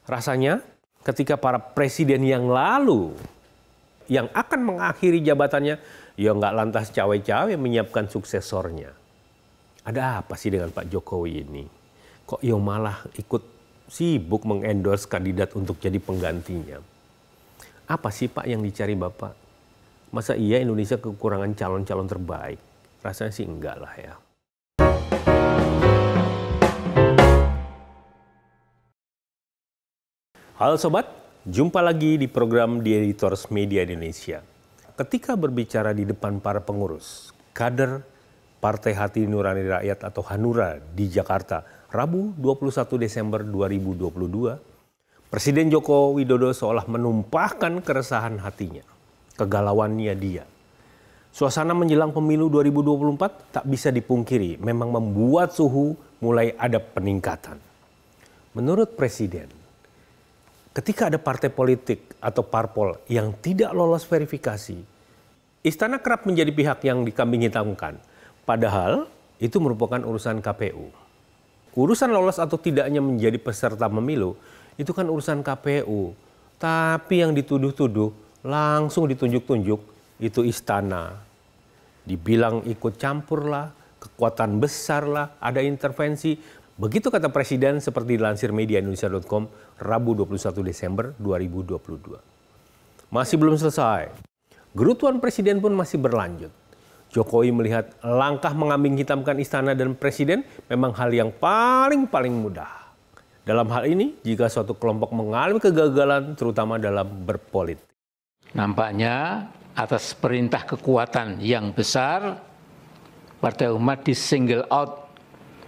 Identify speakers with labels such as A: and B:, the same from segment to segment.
A: Rasanya ketika para presiden yang lalu yang akan mengakhiri jabatannya, ya nggak lantas cawe-cawe menyiapkan suksesornya. Ada apa sih dengan Pak Jokowi ini? Kok ya malah ikut sibuk mengendorse kandidat untuk jadi penggantinya? Apa sih Pak yang dicari Bapak? Masa iya Indonesia kekurangan calon-calon terbaik? Rasanya sih enggak lah ya. Halo Sobat, jumpa lagi di program The Editors Media Indonesia. Ketika berbicara di depan para pengurus, kader Partai Hati Nurani Rakyat atau Hanura di Jakarta, Rabu 21 Desember 2022, Presiden Joko Widodo seolah menumpahkan keresahan hatinya, kegalauannya dia. Suasana menjelang pemilu 2024 tak bisa dipungkiri, memang membuat suhu mulai ada peningkatan. Menurut Presiden, ketika ada partai politik atau parpol yang tidak lolos verifikasi, Istana kerap menjadi pihak yang dikambing hitamkan. Padahal itu merupakan urusan KPU. Urusan lolos atau tidaknya menjadi peserta pemilu itu kan urusan KPU. Tapi yang dituduh-tuduh langsung ditunjuk-tunjuk itu Istana. Dibilang ikut campur lah, kekuatan besar lah, ada intervensi. Begitu kata Presiden seperti dilansir mediaindonesia.com Rabu 21 Desember 2022. Masih belum selesai. Gerutuan Presiden pun masih berlanjut. Jokowi melihat langkah mengambing hitamkan Istana dan Presiden memang hal yang paling mudah. Dalam hal ini, jika suatu kelompok mengalami kegagalan terutama dalam berpolitik.
B: Nampaknya atas perintah kekuatan yang besar, Partai Umat di-single out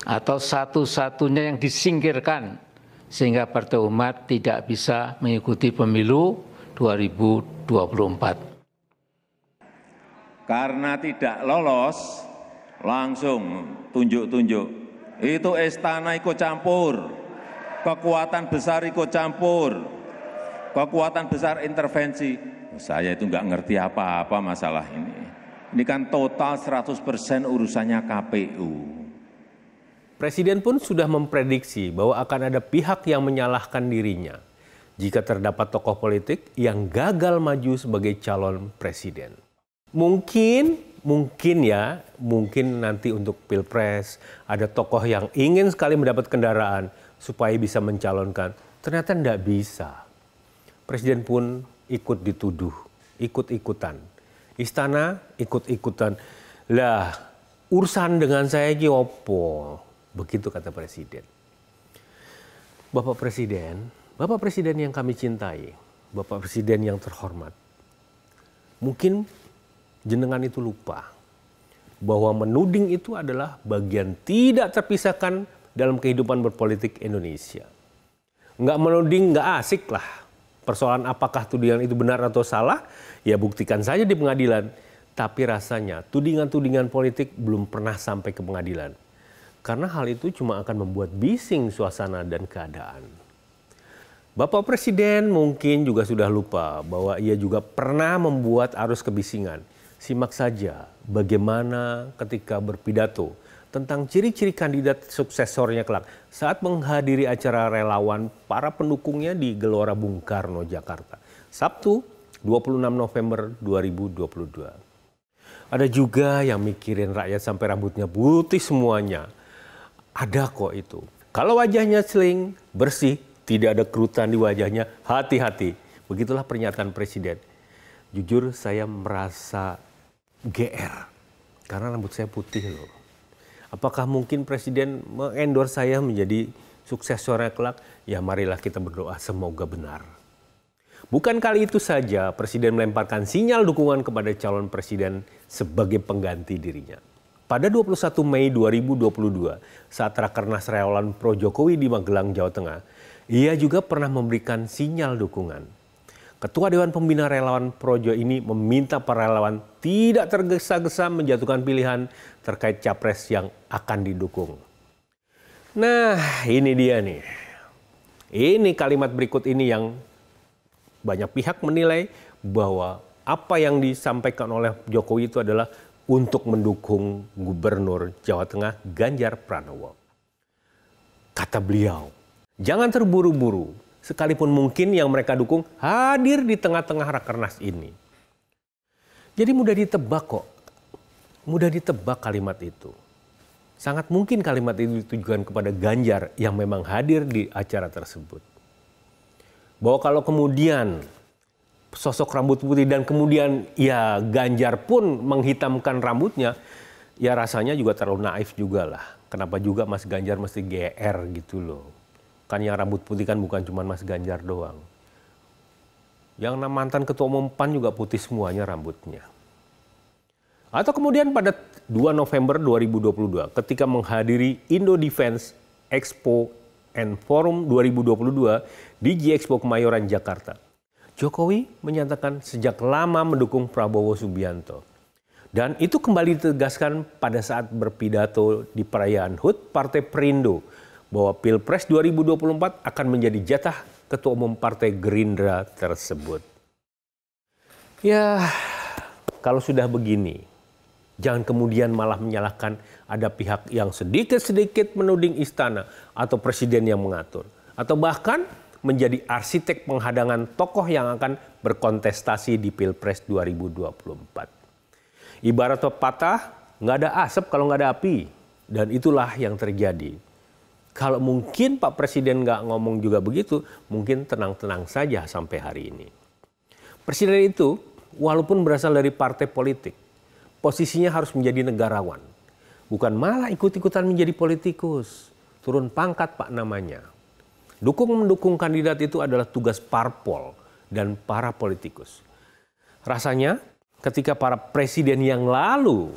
B: atau satu-satunya yang disingkirkan sehingga Partai Umat tidak bisa mengikuti pemilu 2024.
C: Karena tidak lolos, langsung tunjuk-tunjuk. Itu Istana ikut campur, kekuatan besar ikut campur, kekuatan besar intervensi. Saya itu nggak ngerti apa-apa masalah ini. Ini kan total 100% urusannya KPU.
A: Presiden pun sudah memprediksi bahwa akan ada pihak yang menyalahkan dirinya jika terdapat tokoh politik yang gagal maju sebagai calon presiden. Mungkin nanti untuk Pilpres ada tokoh yang ingin sekali mendapat kendaraan supaya bisa mencalonkan. Ternyata tidak bisa. Presiden pun ikut dituduh, ikut-ikutan. Istana ikut-ikutan. Lah, urusan dengan saya ki opo? Begitu kata Presiden. Bapak Presiden yang kami cintai, Bapak Presiden yang terhormat. Mungkin jenengan itu lupa bahwa menuding itu adalah bagian tidak terpisahkan dalam kehidupan berpolitik Indonesia. Nggak menuding nggak asik lah. Persoalan apakah tudingan itu benar atau salah, ya buktikan saja di pengadilan. Tapi rasanya tudingan-tudingan politik belum pernah sampai ke pengadilan. Karena hal itu cuma akan membuat bising suasana dan keadaan. Bapak Presiden mungkin juga sudah lupa bahwa ia juga pernah membuat arus kebisingan. Simak saja bagaimana ketika berpidato tentang ciri-ciri kandidat suksesornya kelak saat menghadiri acara relawan para pendukungnya di Gelora Bung Karno, Jakarta. Sabtu 26 November 2022. Ada juga yang mikirin rakyat sampai rambutnya putih semuanya. Ada kok itu. Kalau wajahnya sling, bersih, tidak ada kerutan di wajahnya, hati-hati. Begitulah pernyataan Presiden. Jujur saya merasa GR karena rambut saya putih loh. Apakah mungkin Presiden mengendorse saya menjadi suksesornya kelak? Ya marilah kita berdoa semoga benar. Bukan kali itu saja Presiden melemparkan sinyal dukungan kepada calon presiden sebagai pengganti dirinya. Pada 21 Mei 2022 saat Rakernas Relawan Pro Jokowi di Magelang, Jawa Tengah, ia juga pernah memberikan sinyal dukungan. Ketua Dewan Pembina Relawan Projo ini meminta para relawan tidak tergesa-gesa menjatuhkan pilihan terkait capres yang akan didukung. Nah, ini dia nih. Ini kalimat berikut ini yang banyak pihak menilai bahwa apa yang disampaikan oleh Jokowi itu adalah untuk mendukung Gubernur Jawa Tengah Ganjar Pranowo. Kata beliau, jangan terburu-buru. sekalipun mungkin yang mereka dukung hadir di tengah-tengah rakernas ini. Jadi mudah ditebak kok, mudah ditebak kalimat itu. Sangat mungkin kalimat itu ditujukan kepada Ganjar yang memang hadir di acara tersebut. Bahwa kalau kemudian sosok rambut putih dan kemudian ya Ganjar pun menghitamkan rambutnya, ya rasanya juga terlalu naif juga lah. Kenapa juga Mas Ganjar mesti GR gitu loh. Kan yang rambut putih kan bukan cuma Mas Ganjar doang. Yang mantan ketua umum PAN juga putih semuanya rambutnya. Atau kemudian pada 2 November 2022 ketika menghadiri Indo Defense Expo and Forum 2022 di G-Expo Kemayoran, Jakarta. Jokowi menyatakan sejak lama mendukung Prabowo Subianto. Dan itu kembali ditegaskan pada saat berpidato di perayaan HUT Partai Perindo bahwa Pilpres 2024 akan menjadi jatah Ketua Umum Partai Gerindra tersebut. Ya, kalau sudah begini, jangan kemudian malah menyalahkan ada pihak yang sedikit-sedikit menuding istana atau presiden yang mengatur. Atau bahkan menjadi arsitek penghadangan tokoh yang akan berkontestasi di Pilpres 2024. Ibarat pepatah, nggak ada asap kalau nggak ada api. Dan itulah yang terjadi. Kalau mungkin Pak Presiden nggak ngomong juga begitu, mungkin tenang-tenang saja sampai hari ini. Presiden itu, walaupun berasal dari partai politik, posisinya harus menjadi negarawan. Bukan malah ikut-ikutan menjadi politikus. Turun pangkat Pak namanya. Dukung-mendukung kandidat itu adalah tugas parpol dan para politikus. Rasanya ketika para presiden yang lalu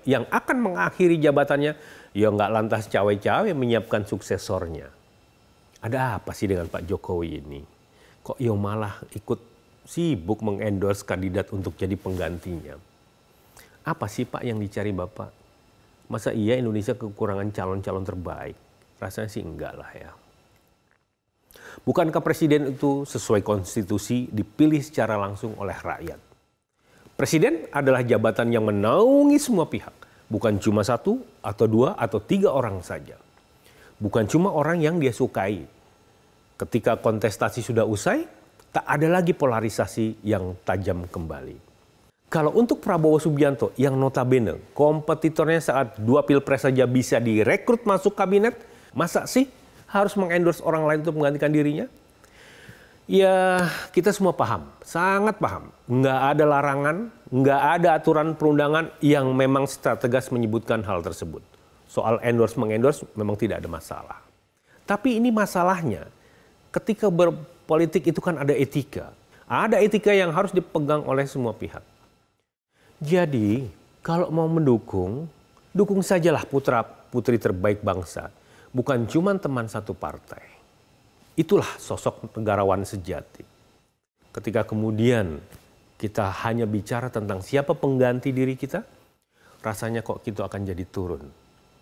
A: yang akan mengakhiri jabatannya, ya nggak lantas cawe-cawe menyiapkan suksesornya. Ada apa sih dengan Pak Jokowi ini? Kok ya malah ikut sibuk mengendorse kandidat untuk jadi penggantinya? Apa sih Pak yang dicari Bapak? Masa iya Indonesia kekurangan calon-calon terbaik? Rasanya sih enggak lah ya. Bukankah presiden itu sesuai konstitusi dipilih secara langsung oleh rakyat? Presiden adalah jabatan yang menaungi semua pihak. Bukan cuma 1 atau 2 atau 3 orang saja. Bukan cuma orang yang dia sukai. Ketika kontestasi sudah usai, tak ada lagi polarisasi yang tajam kembali. Kalau untuk Prabowo Subianto yang notabene kompetitornya saat 2 pilpres saja bisa direkrut masuk kabinet, masa sih harus mengendorse orang lain untuk menggantikan dirinya? Ya, kita semua paham, sangat paham. Nggak ada larangan, nggak ada aturan perundangan yang memang secara tegas menyebutkan hal tersebut. Soal endorse-mengendorse memang tidak ada masalah. Tapi ini masalahnya, ketika berpolitik itu kan ada etika. Ada etika yang harus dipegang oleh semua pihak. Jadi, kalau mau mendukung, dukung sajalah putra-putri terbaik bangsa. Bukan cuma teman satu partai. Itulah sosok negarawan sejati. Ketika kemudian kita hanya bicara tentang siapa pengganti diri kita, rasanya kok kita akan jadi turun.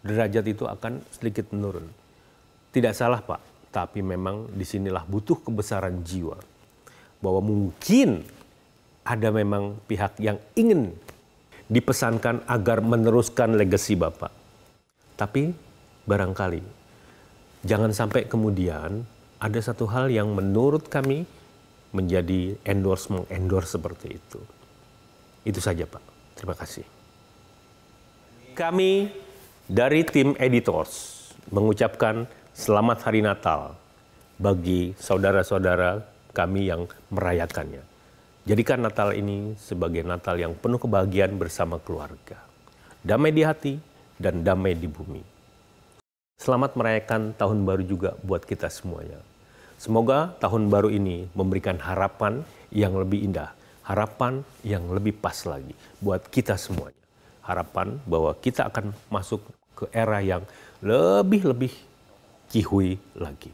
A: Derajat itu akan sedikit menurun. Tidak salah Pak, tapi memang disinilah butuh kebesaran jiwa. Bahwa mungkin ada memang pihak yang ingin dipesankan agar meneruskan legasi Bapak. Tapi barangkali jangan sampai kemudian ada satu hal yang menurut kami menjadi endorse seperti itu. Itu saja Pak. Terima kasih. Kami dari tim editors mengucapkan selamat hari Natal bagi saudara-saudara kami yang merayakannya. Jadikan Natal ini sebagai Natal yang penuh kebahagiaan bersama keluarga. Damai di hati dan damai di bumi. Selamat merayakan tahun baru juga buat kita semuanya. Semoga tahun baru ini memberikan harapan yang lebih indah. Harapan yang lebih pas lagi buat kita semuanya. Harapan bahwa kita akan masuk ke era yang lebih-lebih cihuy lagi.